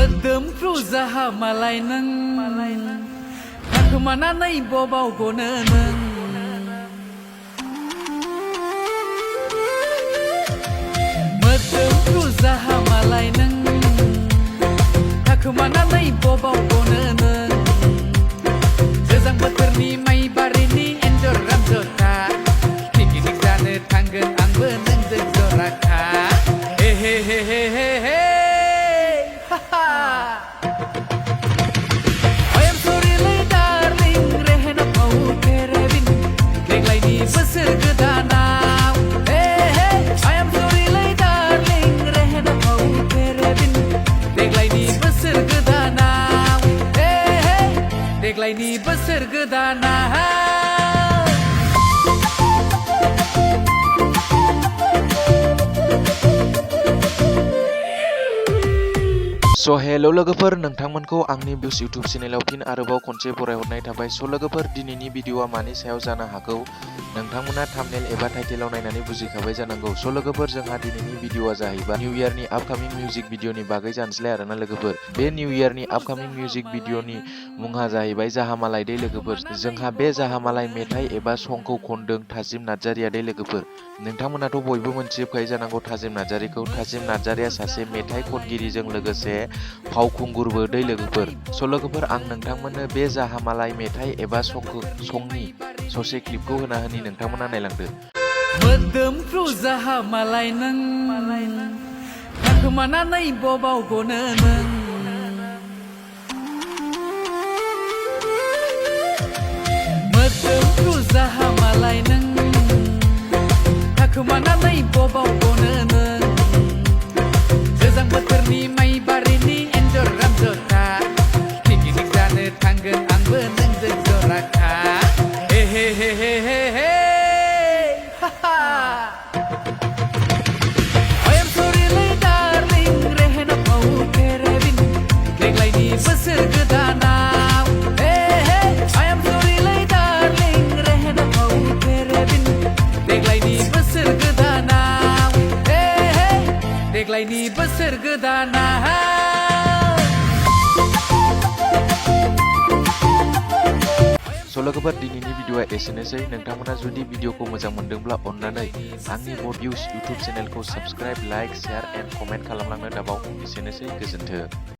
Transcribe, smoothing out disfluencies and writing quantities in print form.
मोदोमफ्रु जाहामालाय नों थाखोमानानै बबाव गनो नों मोदोमफ्रु जाहामालाय नों थाखोमानानै बबाव गनो नों गोजां बोथोरनि माइ बारिनि एन्जर रामजथा पिकनिक जानो थांगोन आंबो नोंजों जराखा हे हे हे हे हे हे I am sorry लै darling रेहेनाव फेरेबिन देग्लायनि बोसोर गोदानाव I am sorry लै darling रेहेनाव फेरेबिन देग्लायनि बोसोर गोदानाव देग्लायनि बोसोर गोदानाव हेलो लोगोफोर नोंथांमोनखौ आंनि बिउस इउटुब चेनेलाव फिन आरोबाव खनसे बरायहरनाय थाबाय। लोगोफोर दिनैनि भिडिअआ मानि सायाव जानो हागौ नोंथांमोना थाम्बनेल एबा टाइटेलाव नायनानै बुजिखाबाय जानांगौ। लोगोफोर जोंहा दिनैनि भिडिअआ जाहैबाय निउ इयारनि आपकामिं मिउजिक भिडिअनि बागै जानोसैलाय आरोना लोगोफोर। बे निउ इयारनि आपकामिं मिउजिक भिडिअनि मुङा जाहैबाय जाहामालाय दै लोगोफोर। जोंहा बे जाहामालाय मेथाइ एबा संखौ खनदों थाजिम नार्जारिया दै लोगोफोर। नोंथांमोनाथ' बयबो मोनथिजोबखायो जानांगौ थाजिम नार्जारिखौ। थाजिम नार्जारिया सासे मेथाइ खनगिरिजों लोगोसे फावखुंगुरबो दै लोगोफोर। लोगोफोर आं नोंथांमोननो बे जाहामालाय मेथाइ एबा संनि ससे क्लिपखौ होना होनि नोंथांमोना नायलांदो। मोदोमफ्रु जाहामालाय नों थाखोमानानै बबाव गनो नों मोदोमफ्रु जाहामालाय नों थाखोमानानै बबाव गनो नों गोजां बोथोरनि माइ बारिनि एन्जर रामजथा पिकनिक जानो थांगोन आंबो नोंजों जराखा हे हे हे हे हे हे I am sorry लै darling रेहेनाव फेरेबिन देग्लायनि बोसोर गोदानाव I am sorry लै darling रेहेनाव फेरेबिन देग्लायनि बोसोर गोदानाव देग्लायनि बोसोर गोदानाव लोगोफोर दिनैनि भिडिअआ एसेनोसै। नोंथांमोना जुदि भिडिअखौ मोजां मोनदोंब्ला अन्नानै आंनि बडभिउस इउटुब चेनेलखौ subscribe like share and comment खालामलांनो दाबाव। एसेनोसै गोजोन्थों।